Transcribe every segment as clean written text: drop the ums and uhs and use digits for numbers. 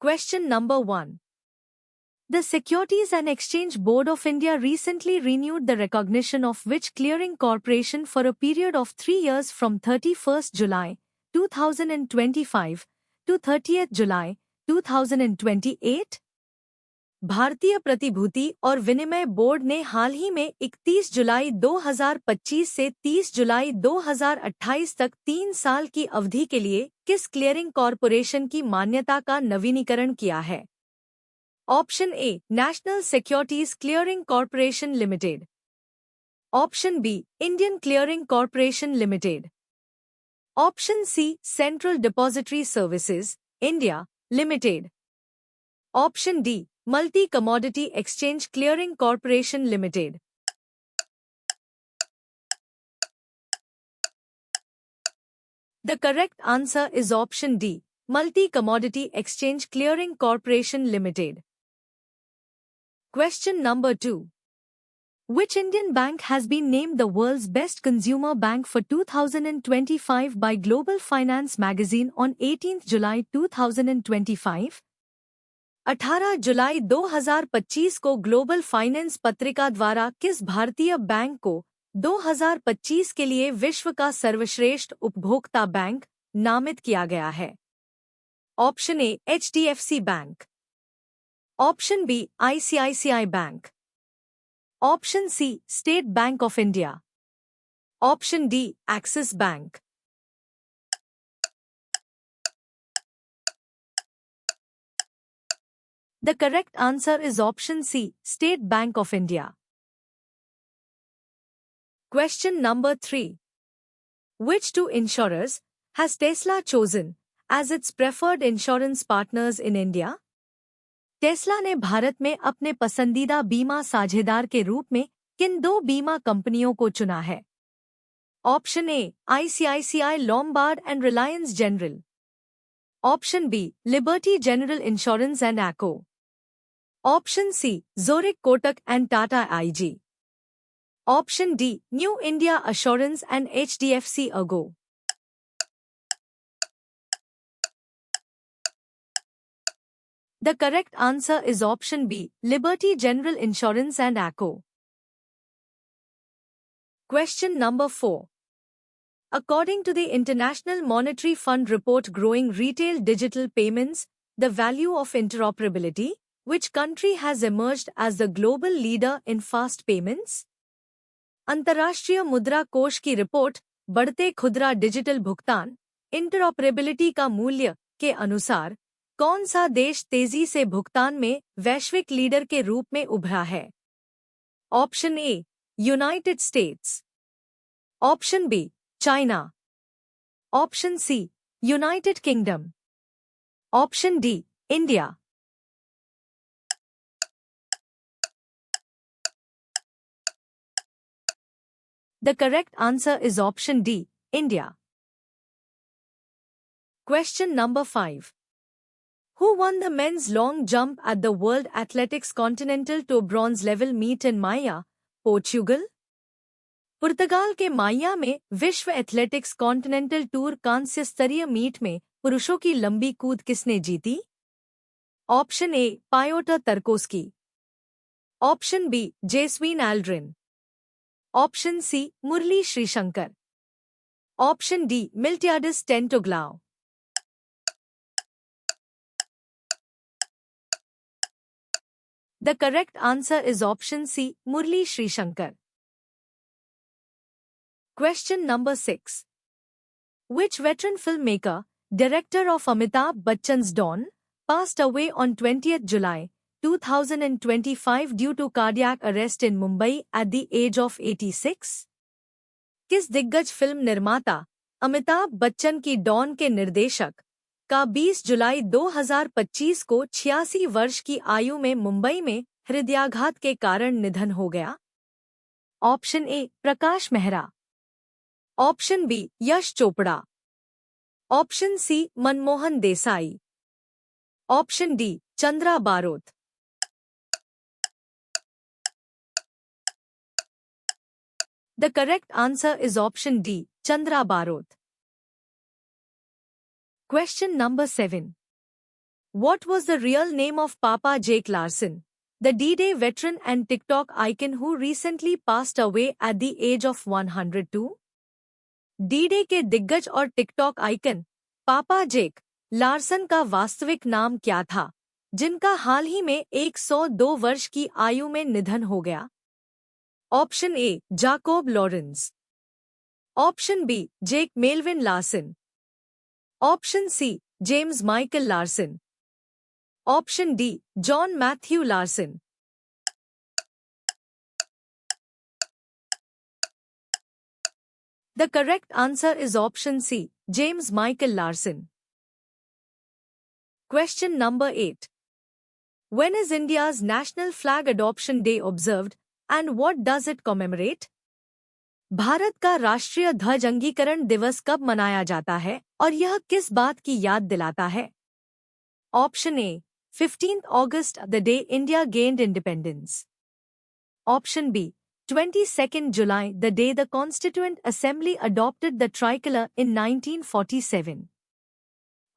Question number 1. The Securities and Exchange Board of India recently renewed the recognition of which clearing corporation for a period of 3 years from 31st July 2025 to 30th July 2028? भारतीय प्रतिभूति और विनिमय board ने हाल ही में 31 जुलाई 2025 से 30 जुलाई 2028 तक 3 साल की अवधि के लिए किस क्लियरिंग कॉरपोरेशन की मान्यता का नवीनीकरण किया है? Option A National Securities Clearing Corporation Limited, option B Indian Clearing Corporation Limited, option C Central Depository Services India Limited, option D Multi Commodity Exchange Clearing Corporation Limited. The correct answer is option D, Multi Commodity Exchange Clearing Corporation Limited. Question number 2. Which Indian bank has been named the world's best consumer bank for 2025 by Global Finance magazine on 18th July 2025? 18 जुलाई 2025 को global finance पत्रिका द्वारा किस भारतीय bank को 2025 के लिए विश्व का सर्वश्रेष्ठ उपभोक्ता बैंक नामित किया गया है? Option A HDFC Bank, option B ICICI Bank, option C State Bank of India, option D Axis Bank. The correct answer is option C, State Bank of India. Question number 3. Which two insurers has Tesla chosen as its preferred insurance partners in India? Tesla ने भारत में अपने पसंदीदा बीमा साझेदार के रूप में किन 2 बीमा कंपनियों को चुना है? Option A ICICI Lombard and Reliance General, option B Liberty General Insurance and ACO, option C Zurich Kotak and Tata IG, option D New India Assurance and HDFC Ergo. The correct answer is option B, Liberty General Insurance and ACO. Question number 4. According to the International Monetary Fund report Growing Retail Digital Payments, the value of interoperability, which country has emerged as the global leader in fast payments? अंतर्राष्ट्रीय मुद्रा कोष की report बढ़ते खुदरा digital भुगतान interoperability का मूल्य के अनुसार कौन सा देश तेजी से भुगतान में वैश्विक लीडर के रूप में उभरा है? Option A United States, option B China, option C United Kingdom, option D India. The correct answer is option D, India. Question number 5. Who won the men's long jump at the World Athletics Continental to Bronze Level meet in Maia, Portugal? पुर्तगाल के माइया में विश्व athletics continental tour कांस्य स्तरीय meet में पुरुषों की लंबी कूद किसने जीती? Option A Piotr Tarkowski, option B Jeswin Aldrin, option C Murali Sreeshankar, option D Miltiadis Tentoglou. The correct answer is option C, Murli Srishankar. Question number 6. Which veteran filmmaker, director of Amitabh Bachchan's Dawn, passed away on 20th July 2025 due to cardiac arrest in Mumbai at the age of 86? किस दिग्गज film निर्माता अमिताभ बच्चन की don के निर्देशक का 20 जुलाई 2025 को 86 वर्ष की आयु में मुंबई में हृदयाघात के कारण निधन हो गया? Option A Prakash Mehra, option B Yash Chopra, option C Manmohan Desai, option D Chandra Barot. The correct answer is option D, Chandra Barot. Question number 7. What was the real name of Papa Jake Larson, the D-Day veteran and TikTok icon who recently passed away at the age of 102? D-Day के दिग्गज और TikTok icon पापा जेक Larsen का वास्तविक नाम क्या था, जिनका हाल ही में 102 वर्ष की आयु में निधन हो गया? Option A Jakob Lawrence, option B Jake Melvin Larsen, option C James Michael Larsen, option D John Matthew Larsen. The correct answer is option C, James Michael Larson. Question number 8. When is India's National Flag Adoption Day observed and what does it commemorate? Bharat का राष्ट्रीय ध्वज अंगीकरण दिवस कब मनाया जाता है और यह किस बात की याद दिलाता है? Option A 15th August, the day India gained independence. Option B 22nd July, the day the Constituent Assembly adopted the tricolor in 1947.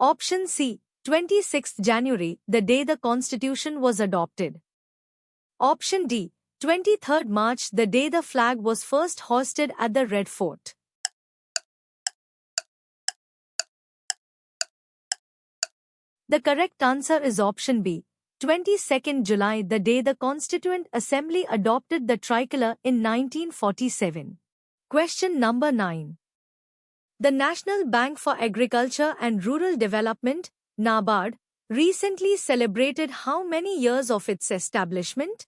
Option C 26th January, the day the Constitution was adopted. Option D 23rd March, the day the flag was first hoisted at the Red Fort. The correct answer is option B, 22nd July, the day the Constituent Assembly adopted the tricolor in 1947. Question number 9. The National Bank for Agriculture and Rural Development, NABARD, recently celebrated how many years of its establishment?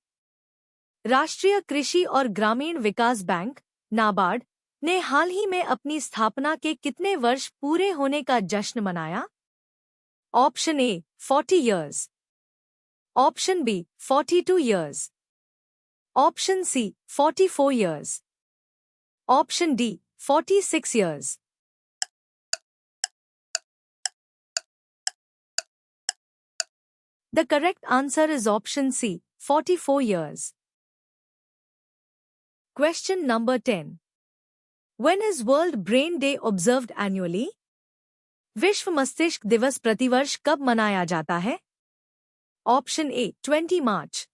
राष्ट्रीय कृषि और ग्रामीण विकास bank, NABARD, ने हाल ही में अपनी स्थापना के कितने वर्ष पूरे होने का जश्न मनाया? Option A 40 years, option B 42 years, option C 44 years, option D 46 years. The correct answer is option C, 44 years. Question number 10. When is World Brain Day observed annually? विश्व मस्तिष्क दिवस प्रतिवर्ष कब मनाया जाता है? Option A 20 March,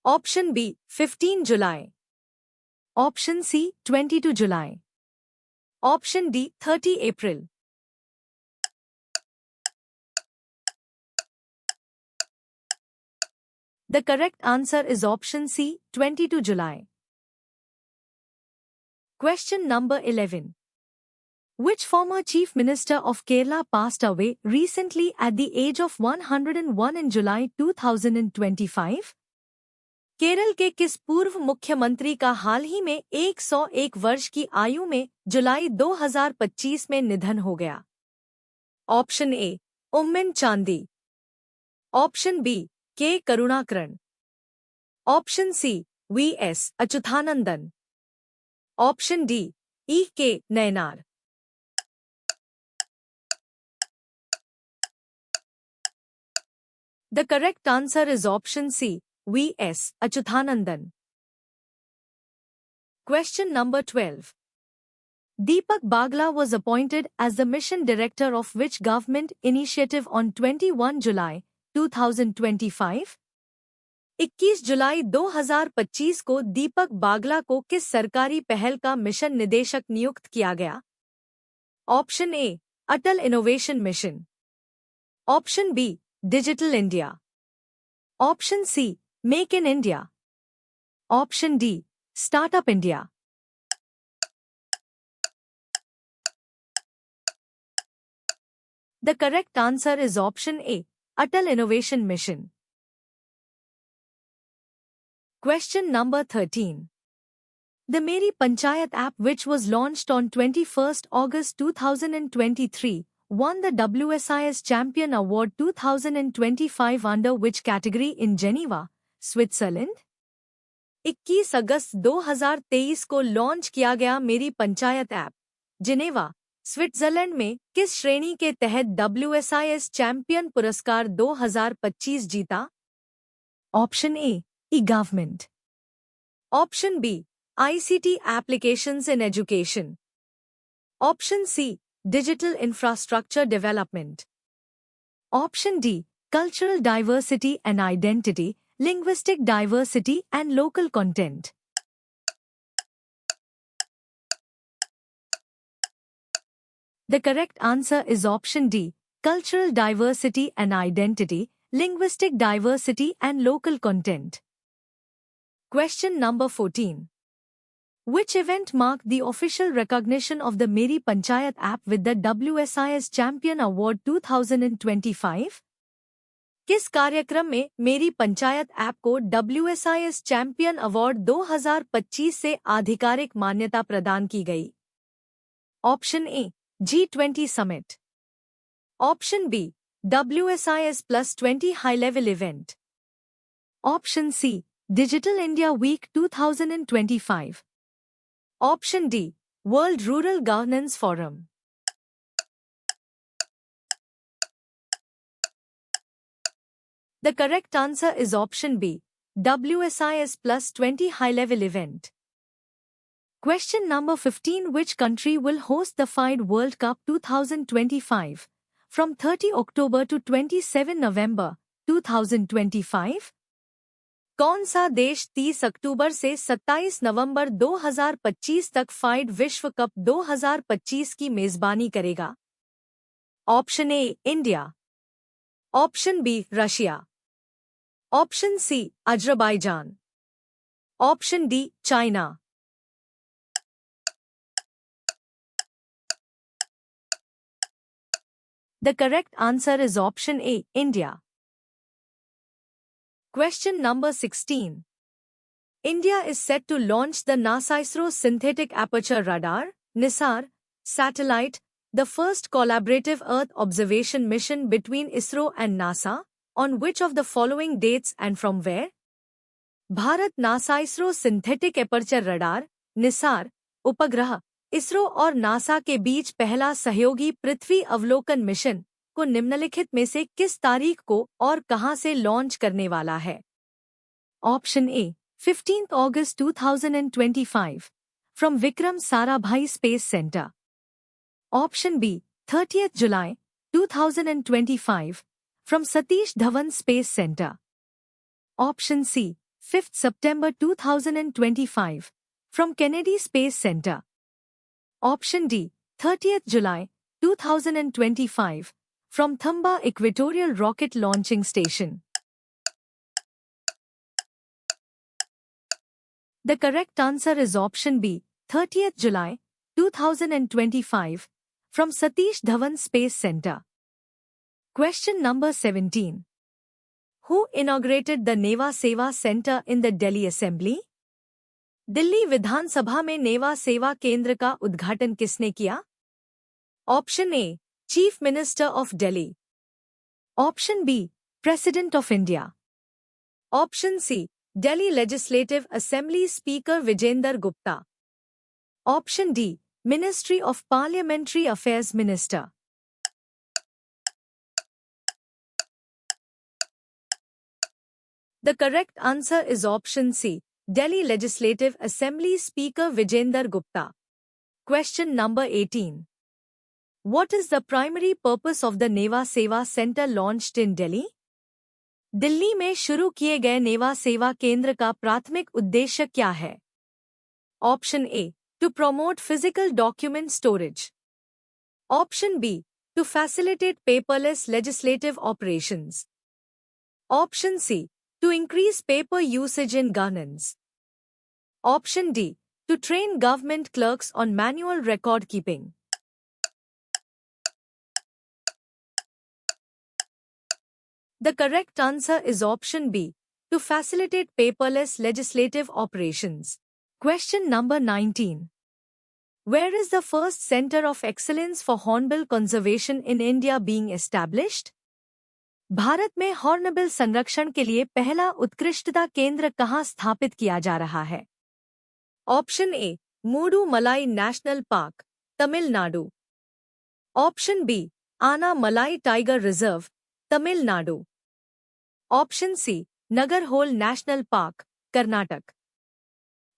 option B 15 July, option C 22 July, option D 30 April. The correct answer is option C, 22 July. Question number 11. Which former Chief Minister of Kerala passed away recently at the age of 101 in July 2025? Kerala के किस पूर्व मुख्यमंत्री का हाल ही में 101 वर्ष की आयु में जुलाई 2025 में निधन हो गया? ऑप्शन ए उम्मिन चांदी, option B K Karunakaran, option C VS. Achuthanandan, option D EK. Nayanar. The correct answer is option C, V.S. Achyutanandan. Question number 12. Deepak Bagla was appointed as the mission director of which government initiative on 21 July 2025? 21 जुलाई 2025 को दीपक बागला को किस सरकारी पहल का mission निदेशक नियुक्त किया गया? Option A Atal Innovation Mission, option B Digital India, option C Make in India, option D Startup India. The correct answer is option A, Atal Innovation Mission. Question number 13. The Meri Panchayat app, which was launched on 21st August 2023, won the WSIS Champion Award 2025 under which category in Geneva, Switzerland? 21 अगस्त 2023 को launch किया गया मेरी Panchayat app, Geneva, Switzerland में किस श्रेणी के तहत WSIS champion पुरस्कार 2025 जीता? Option A E Government, option B ICT Applications in Education, option C Digital Infrastructure Development, option D cultural diversity and identity, linguistic diversity and local content. The correct answer is option D, cultural diversity and identity, linguistic diversity and local content. Question number 14. Which event marked the official recognition of the Meri Panchayat app with the WSIS Champion Award 2025? किस कार्यक्रम में Meri Panchayat app को WSIS champion award 2025 से आधिकारिक मान्यता प्रदान की गई? Option A, G20 Summit. Option B, WSIS +20 High Level Event. Option C, Digital India Week 2025। Option D, World Rural Governance Forum. The correct answer is option B, WSIS +20 High Level Event. Question number 15. Which country will host the FIDE World Cup 2025 from 30 October to 27 November 2025? कौन सा देश 30 अक्टूबर से 27 नवंबर 2025 तक FIDE विश्व cup 2025 की मेजबानी करेगा? Option A, India. Option B, Russia. Option C, Azerbaijan. Option D, China. The correct answer is option A, India. Question number 16. India is set to launch the NASA ISRO Synthetic Aperture Radar, NISAR, satellite, the first collaborative Earth observation mission between ISRO and NASA, on which of the following dates and from where? Bharat NASA ISRO synthetic aperture radar, Nisar, उपग्रह, इसरो और NASA के बीच पहला सहयोगी पृथ्वी अवलोकन mission को निम्नलिखित में से किस तारीख को और कहां से लॉन्च करने वाला है? Option A, 15 August 2025 from Vikram Sarabhai Space Centre. Option B, 30 July 2025 from Satish Dhawan Space Center. Option C, 5th September 2025 from Kennedy Space Center. Option D, 30th July 2025 from Thamba Equatorial Rocket Launching Station. The correct answer is option B, 30th July 2025 from Satish Dhawan Space Center. Question number 17. Who inaugurated the Neva Seva Center in the Delhi Assembly? Delhi विधानसभा में NeVA सेवा केंद्र का उद्घाटन किसने किया? Option A, chief minister of Delhi. Option B, president of India. Option C, Delhi legislative assembly speaker Vijender Gupta. Option D, ministry of parliamentary affairs minister. The correct answer is option C, Delhi Legislative Assembly Speaker Vijender Gupta. Question number 18. What is the primary purpose of the Neva Seva Center launched in Delhi? Delhi में शुरू किए गए नेवा सेवा केंद्र का प्राथमिक उद्देश्य क्या है? Option A, to promote physical document storage. Option B, to facilitate paperless legislative operations. Option C, to increase paper usage in governance. Option D, to train government clerks on manual record keeping. The correct answer is option B, to facilitate paperless legislative operations. Question number 19. Where is the first Center of Excellence for Hornbill Conservation in India being established? Bharat में hornbill संरक्षण के लिए पहला उत्कृष्टता केंद्र कहां स्थापित किया जा रहा है? Option A, Mudumalai National Park, Tamil Nadu. Option B, Anamalai Tiger Reserve, Tamil Nadu. Option C, Nagarhole National Park, Karnataka.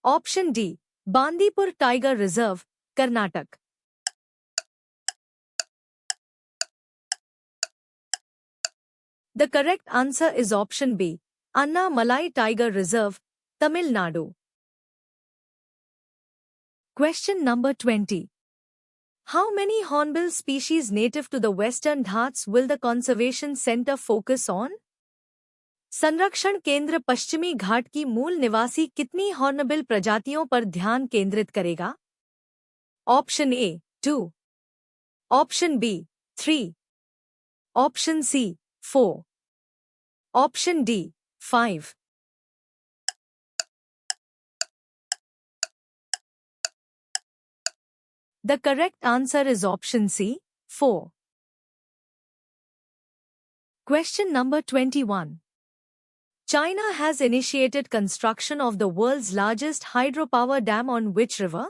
Option D, Bandipur Tiger Reserve, Karnataka. The correct answer is option B, Annamalai Tiger Reserve, Tamil Nadu. Question number 20. How many hornbill species native to the Western Ghats will the Conservation Center focus on? संरक्षण केंद्र पश्चिमी घाट की मूल निवासी कितनी hornbill प्रजातियों पर ध्यान केंद्रित करेगा? Option A 2, option B 3, option C 4, option D 5. The correct answer is option C, 4. Question number 21. China has initiated construction of the world's largest hydropower dam on which river?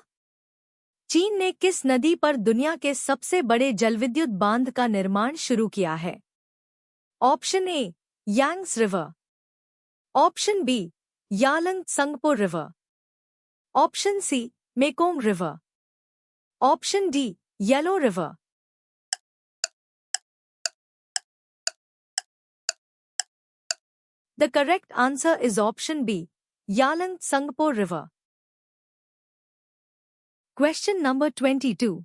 चीन ने किस नदी पर दुनिया के सबसे बड़े जलविद्युत बांध का निर्माण शुरू किया है? Option A Yangtze river, option B Yarlung Tsangpo river, option C Mekong river, option D Yellow River. The correct answer is option B, Yalang Tsangpo River. Question number 22.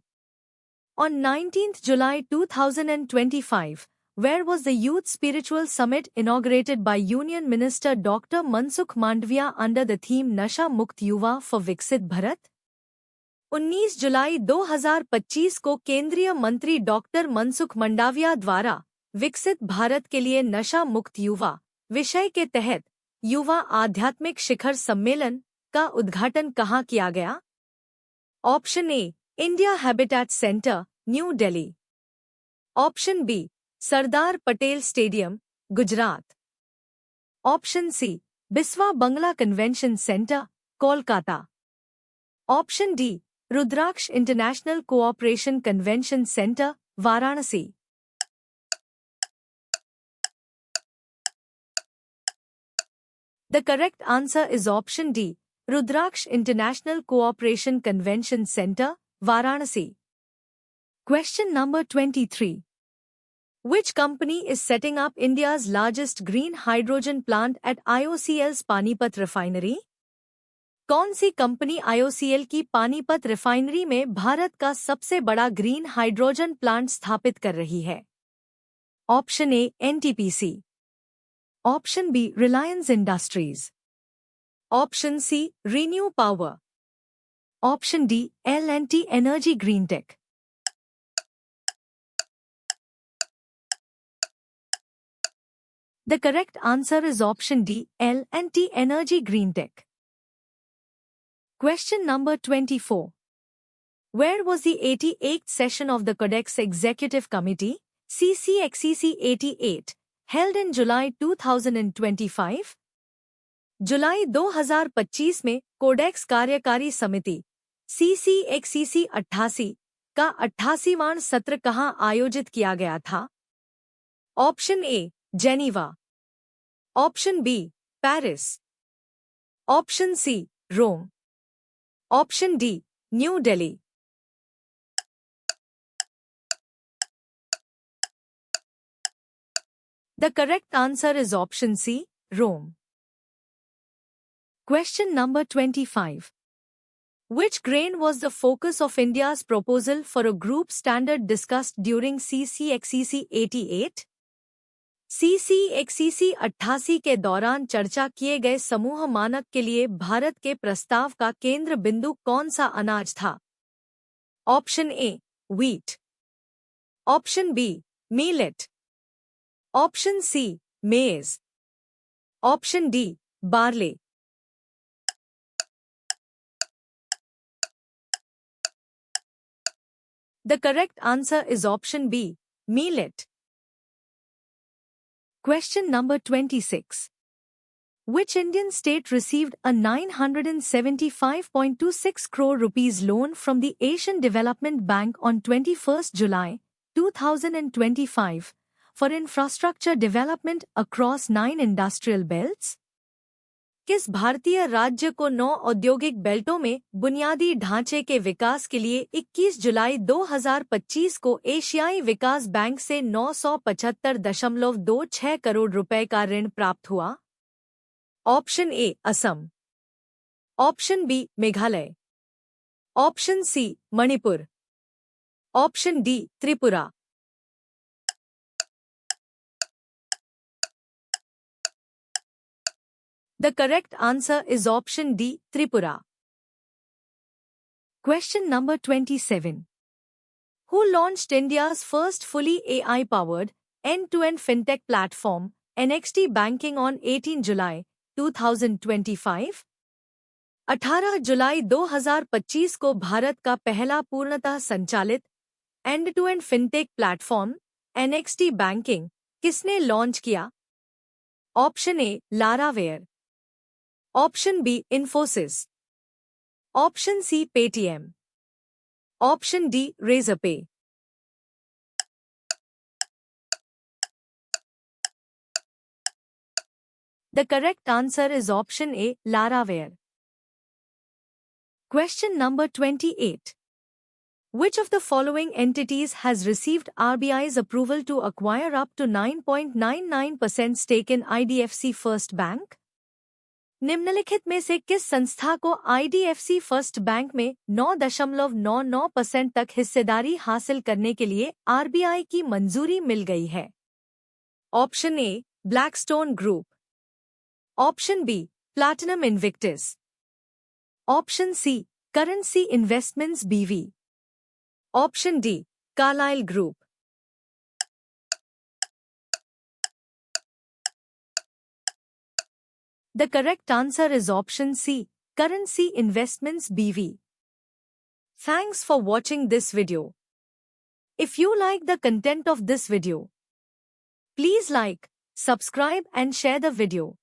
On 19th July 2025, where was the Youth Spiritual Summit inaugurated by Union Minister Dr. Mansukh Mandavia under the theme Nasha Mukt Yuva for Viksit Bharat? 19 जुलाई 2025 को केंद्रीय मंत्री doctor Mansukh Mandaviya द्वारा विकसित भारत के लिए नशा मुक्त युवा विषय के तहत युवा आध्यात्मिक शिखर सम्मेलन का उद्घाटन कहाँ किया गया? Option A India Habitat Centre, New Delhi, option B Sardar Patel Stadium, Gujarat, option C Biswa Bangla Convention Centre, Kolkata, option D Rudraksh International Cooperation Convention Centre, Varanasi. The correct answer is option D, Rudraksh International Cooperation Convention Center, Varanasi. Question number 23. Which company is setting up India's largest green hydrogen plant at IOCL's Panipat refinery? कौन सी company IOCL की Panipat refinery में भारत का सबसे बड़ा green hydrogen plant स्थापित कर रही है? Option A NTPC, option B Reliance Industries, option C ReNew Power, option D L&T Energy Green Tech. The correct answer is option D, L&T Energy Green Tech. Question number 24. Where was the 88th session of the Codex Executive Committee, CCXCC 88, held in July 2025? जुलाई 2025 में codex कार्यकारी समिति CCXCC 88 का 88वां सत्र कहाँ आयोजित किया गया था? Option A Geneva, option B Paris, option C Rome, option D New Delhi. The correct answer is option C, Rome. Question number 25. Which grain was the focus of India's proposal for a group standard discussed during CCXCC 88? CCXCC 88 के दौरान चर्चा किए गए समूह मानक के लिए भारत के प्रस्ताव का केंद्र बिंदु कौन सा अनाज था? Option A wheat, option B millet, option C maize, option D barley. The correct answer is option B, millet. Question number 26. Which Indian state received a 975.26 crore rupees loan from the Asian Development Bank on 21st July 2025 for infrastructure development across 9 industrial belts? किस भारतीय राज्य को 9 औद्योगिक बेल्टों में बुनियादी ढांचे के विकास के लिए 21 जुलाई 2025 को एशियाई विकास बैंक से 975.26 करोड़ रुपए का ऋण प्राप्त हुआ? Option A Assam, option B Meghalaya, option C Manipur, option D Tripura. The correct answer is option D, Tripura. Question number 27. Who launched India's first fully AI-powered, end-to-end fintech platform, NXT Banking on 18 July 2025? 18 जुलाई 2025 को भारत का पहला पूर्णतः संचालित end to end fintech platform NXT banking किसने launch किया? Option A लारावेयर, option B Infosys, option C Paytm, option D Razorpay. The correct answer is option A, Laraware. Question number 28. Which of the following entities has received RBI's approval to acquire up to 9.99% stake in IDFC First Bank? निम्नलिखित में से किस संस्था को IDFC first bank में 9.99% तक हिस्सेदारी हासिल करने के लिए RBI की मंजूरी मिल गई है? Option A Blackstone Group, option B Platinum Invictus, option C Currency Investments BV, option D Carlyle Group. The correct answer is option C, Currency Investments BV. Thanks for watching this video. If you like the content of this video, please like, subscribe and share the video.